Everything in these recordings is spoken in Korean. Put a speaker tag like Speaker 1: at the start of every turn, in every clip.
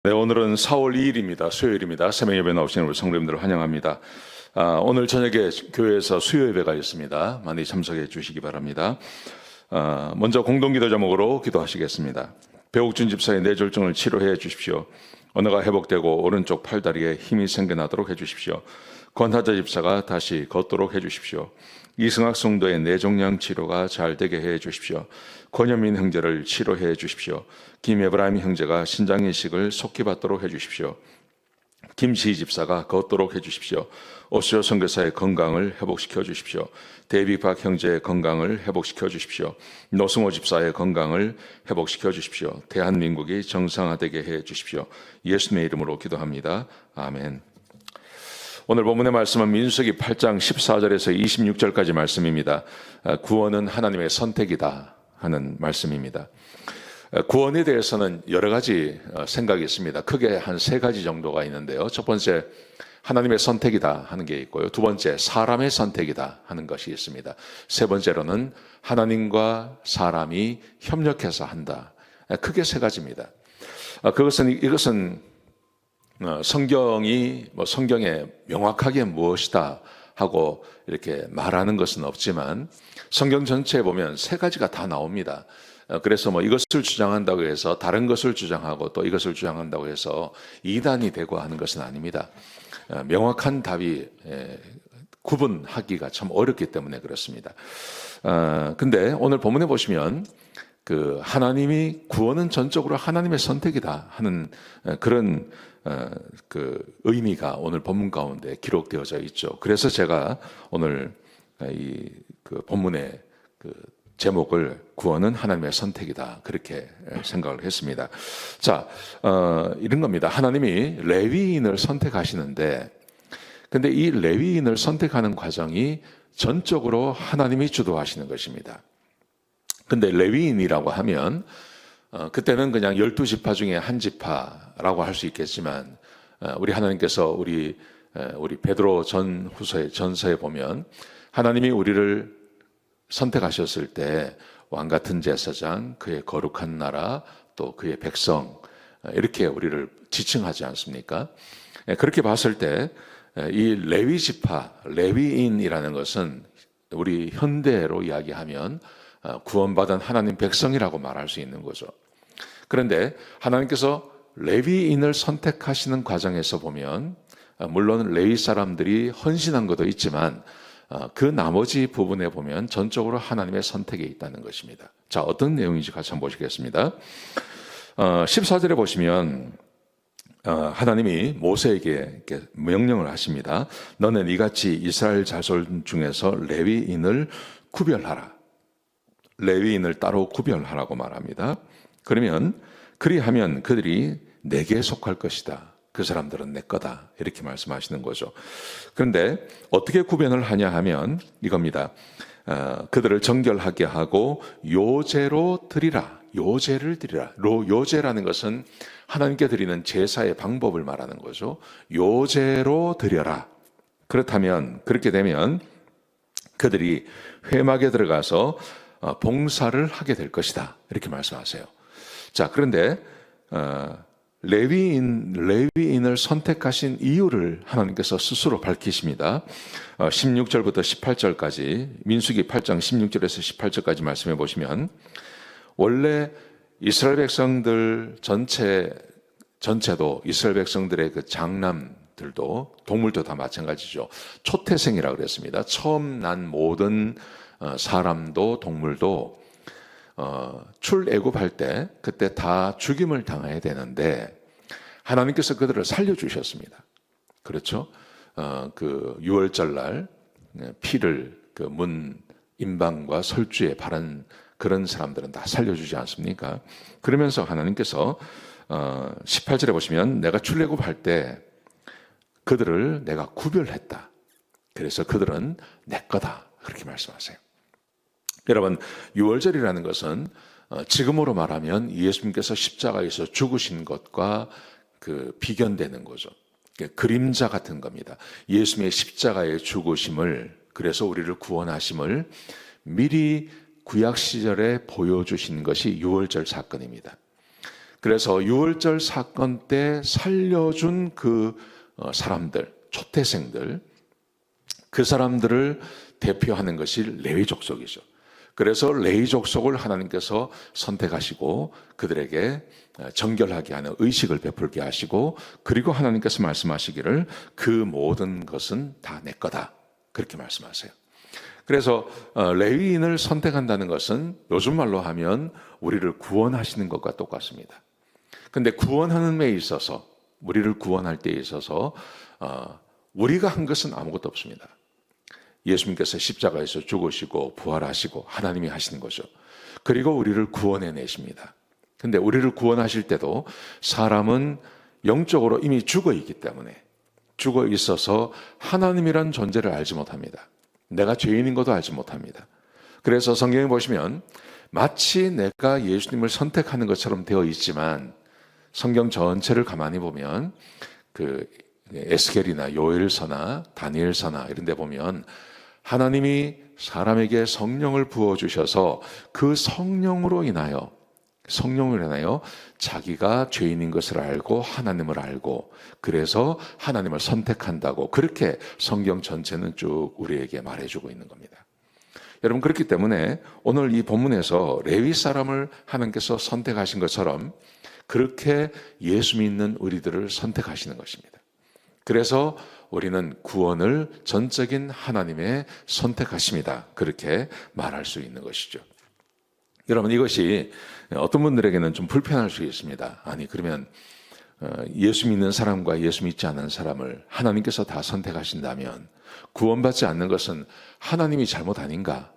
Speaker 1: 네, 오늘은 4월 2일입니다. 수요일입니다. 새벽 예배 나오시는 우리 성도님들을 환영합니다. 오늘 저녁에 교회에서 수요 예배가 있습니다. 많이 참석해 주시기 바랍니다. 먼저 공동기도 제목으로 기도하시겠습니다. 배옥준 집사의 뇌졸중을 치료해 주십시오. 언어가 회복되고 오른쪽 팔다리에 힘이 생겨나도록 해주십시오. 권하자 집사가 다시 걷도록 해주십시오. 이승학 성도의 뇌종양 치료가 잘 되게 해 주십시오. 권현민 형제를 치료해 주십시오. 김에브라임 형제가 신장 이식을 속히 받도록 해 주십시오. 김시희 집사가 걷도록 해 주십시오. 오시오 선교사의 건강을 회복시켜 주십시오. 데이비박 형제의 건강을 회복시켜 주십시오. 노승호 집사의 건강을 회복시켜 주십시오. 대한민국이 정상화되게 해 주십시오. 예수님의 이름으로 기도합니다. 아멘. 오늘 본문의 말씀은 민수기 8장 14절에서 26절까지 말씀입니다. 구원은 하나님의 선택이다 하는 말씀입니다. 구원에 대해서는 여러 가지 생각이 있습니다. 크게 한 세 가지 정도가 있는데요. 첫 번째, 하나님의 선택이다 하는 게 있고요. 두 번째, 사람의 선택이다 하는 것이 있습니다. 세 번째로는 하나님과 사람이 협력해서 한다. 크게 세 가지입니다. 이것은 성경에 명확하게 무엇이다 하고 이렇게 말하는 것은 없지만 성경 전체에 보면 세 가지가 다 나옵니다. 그래서 이것을 주장한다고 해서 다른 것을 주장하고 또 이것을 주장한다고 해서 이단이 되고 하는 것은 아닙니다. 명확한 답이 구분하기가 참 어렵기 때문에 그렇습니다. 근데 오늘 본문에 보시면 하나님이 구원은 전적으로 하나님의 선택이다 하는 그런 의미가 오늘 본문 가운데 기록되어져 있죠. 그래서 제가 오늘 이 본문의 제목을 구원은 하나님의 선택이다 그렇게 생각을 했습니다. 자, 이런 겁니다. 하나님이 레위인을 선택하시는데, 근데 이 레위인을 선택하는 과정이 전적으로 하나님이 주도하시는 것입니다. 근데 레위인이라고 하면 그때는 그냥 12지파 중에 한 지파라고 할 수 있겠지만 우리 하나님께서 우리 베드로 전서에 보면 하나님이 우리를 선택하셨을 때 왕같은 제사장, 그의 거룩한 나라, 또 그의 백성 이렇게 우리를 지칭하지 않습니까? 그렇게 봤을 때 이 레위 지파, 레위인이라는 것은 우리 현대로 이야기하면 구원받은 하나님 백성이라고 말할 수 있는 거죠. 그런데 하나님께서 레위인을 선택하시는 과정에서 보면 물론 레위 사람들이 헌신한 것도 있지만 그 나머지 부분에 보면 전적으로 하나님의 선택에 있다는 것입니다. 자, 어떤 내용인지 같이 한번 보시겠습니다. 14절에 보시면 하나님이 모세에게 이렇게 명령을 하십니다. 너는 이같이 이스라엘 자손 중에서 레위인을 구별하라. 레위인을 따로 구별하라고 말합니다. 그러면 그리하면 그들이 내게 속할 것이다. 그 사람들은 내 거다. 이렇게 말씀하시는 거죠. 그런데 어떻게 구별을 하냐 하면 이겁니다. 그들을 정결하게 하고 요제로 드리라. 요제를 드리라. 요제라는 것은 하나님께 드리는 제사의 방법을 말하는 거죠. 요제로 드려라. 그렇게 되면 그들이 회막에 들어가서 봉사를 하게 될 것이다. 이렇게 말씀하세요. 자, 그런데 레위인을 선택하신 이유를 하나님께서 스스로 밝히십니다. 16절부터 18절까지 민수기 8장 16절에서 18절까지 말씀해 보시면 원래 이스라엘 백성들 전체도 이스라엘 백성들의 그 장남들도 동물도 다 마찬가지죠. 초태생이라고 그랬습니다. 처음 난 모든 사람도 동물도 출애굽할 때 그때 다 죽임을 당해야 되는데 하나님께서 그들을 살려주셨습니다. 그렇죠? 그 유월절날 피를 그 문 임방과 설주에 바른 그런 사람들은 다 살려주지 않습니까? 그러면서 하나님께서 18절에 보시면 내가 출애굽할 때 그들을 내가 구별했다. 그래서 그들은 내 거다. 그렇게 말씀하세요. 여러분, 유월절이라는 것은 지금으로 말하면 예수님께서 십자가에서 죽으신 것과 비견되는 거죠. 그림자 같은 겁니다. 예수님의 십자가의 죽으심을, 그래서 우리를 구원하심을 미리 구약 시절에 보여주신 것이 유월절 사건입니다. 그래서 유월절 사건 때 살려준 그 사람들, 초태생들, 그 사람들을 대표하는 것이 레위 족속이죠. 그래서 레위 족속을 하나님께서 선택하시고 그들에게 정결하게 하는 의식을 베풀게 하시고, 그리고 하나님께서 말씀하시기를 그 모든 것은 다 내 거다, 그렇게 말씀하세요. 그래서 레위인을 선택한다는 것은 요즘 말로 하면 우리를 구원하시는 것과 똑같습니다. 근데 구원하는 데 있어서, 우리를 구원할 때에 있어서 우리가 한 것은 아무것도 없습니다. 예수님께서 십자가에서 죽으시고 부활하시고 하나님이 하시는 거죠. 그리고 우리를 구원해 내십니다. 근데 우리를 구원하실 때도 사람은 영적으로 이미 죽어 있기 때문에, 죽어 있어서 하나님이란 존재를 알지 못합니다. 내가 죄인인 것도 알지 못합니다. 그래서 성경에 보시면 마치 내가 예수님을 선택하는 것처럼 되어 있지만, 성경 전체를 가만히 보면 그 에스겔이나 요엘서나 다니엘서나 이런 데 보면 하나님이 사람에게 성령을 부어주셔서 그 성령으로 인하여 자기가 죄인인 것을 알고 하나님을 알고, 그래서 하나님을 선택한다고, 그렇게 성경 전체는 쭉 우리에게 말해주고 있는 겁니다. 여러분, 그렇기 때문에 오늘 이 본문에서 레위 사람을 하나님께서 선택하신 것처럼 그렇게 예수 믿는 우리들을 선택하시는 것입니다. 그래서 우리는 구원을 전적인 하나님의 선택하심이다, 그렇게 말할 수 있는 것이죠. 여러분, 이것이 어떤 분들에게는 좀 불편할 수 있습니다. 아니, 그러면 예수 믿는 사람과 예수 믿지 않는 사람을 하나님께서 다 선택하신다면 구원받지 않는 것은 하나님이 잘못 아닌가?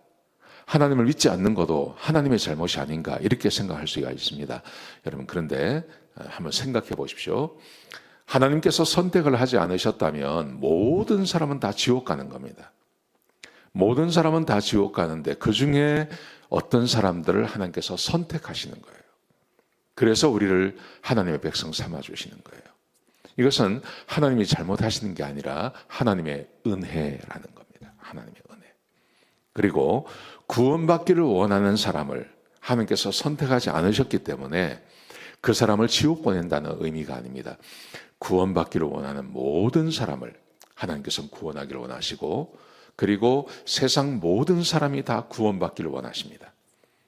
Speaker 1: 하나님을 믿지 않는 것도 하나님의 잘못이 아닌가? 이렇게 생각할 수가 있습니다. 여러분, 그런데 한번 생각해 보십시오. 하나님께서 선택을 하지 않으셨다면 모든 사람은 다 지옥 가는 겁니다. 모든 사람은 다 지옥 가는데 그 중에 어떤 사람들을 하나님께서 선택하시는 거예요. 그래서 우리를 하나님의 백성 삼아주시는 거예요. 이것은 하나님이 잘못하시는 게 아니라 하나님의 은혜라는 겁니다. 하나님의 은혜. 그리고 구원받기를 원하는 사람을 하나님께서 선택하지 않으셨기 때문에 그 사람을 지옥 보낸다는 의미가 아닙니다. 구원받기를 원하는 모든 사람을 하나님께서 구원하기를 원하시고, 그리고 세상 모든 사람이 다 구원받기를 원하십니다.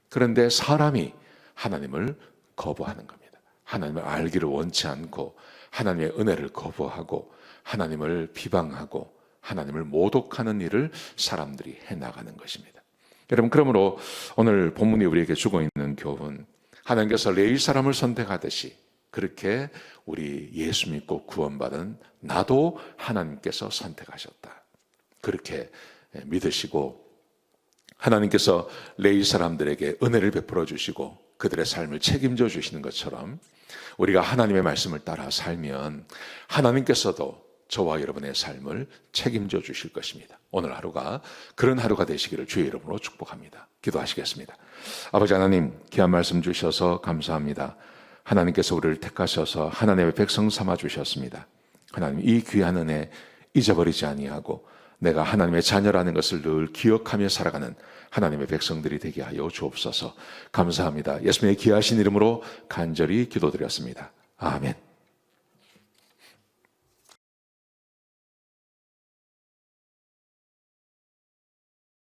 Speaker 1: 그런데 사람이 하나님을 거부하는 겁니다. 하나님을 알기를 원치 않고 하나님의 은혜를 거부하고 하나님을 비방하고 하나님을 모독하는 일을 사람들이 해나가는 것입니다. 여러분, 그러므로 오늘 본문이 우리에게 주고 있는 교훈, 하나님께서 레위 사람을 선택하듯이 그렇게 우리 예수 믿고 구원받은 나도 하나님께서 선택하셨다, 그렇게 믿으시고, 하나님께서 레위 사람들에게 은혜를 베풀어 주시고 그들의 삶을 책임져 주시는 것처럼 우리가 하나님의 말씀을 따라 살면 하나님께서도 저와 여러분의 삶을 책임져 주실 것입니다. 오늘 하루가 그런 하루가 되시기를 주의 이름으로 축복합니다. 기도하시겠습니다. 아버지 하나님, 귀한 말씀 주셔서 감사합니다. 하나님께서 우리를 택하셔서 하나님의 백성 삼아 주셨습니다. 하나님, 이 귀한 은혜 잊어버리지 아니하고 내가 하나님의 자녀라는 것을 늘 기억하며 살아가는 하나님의 백성들이 되게 하여 주옵소서. 감사합니다. 예수님의 귀하신 이름으로 간절히 기도드렸습니다. 아멘.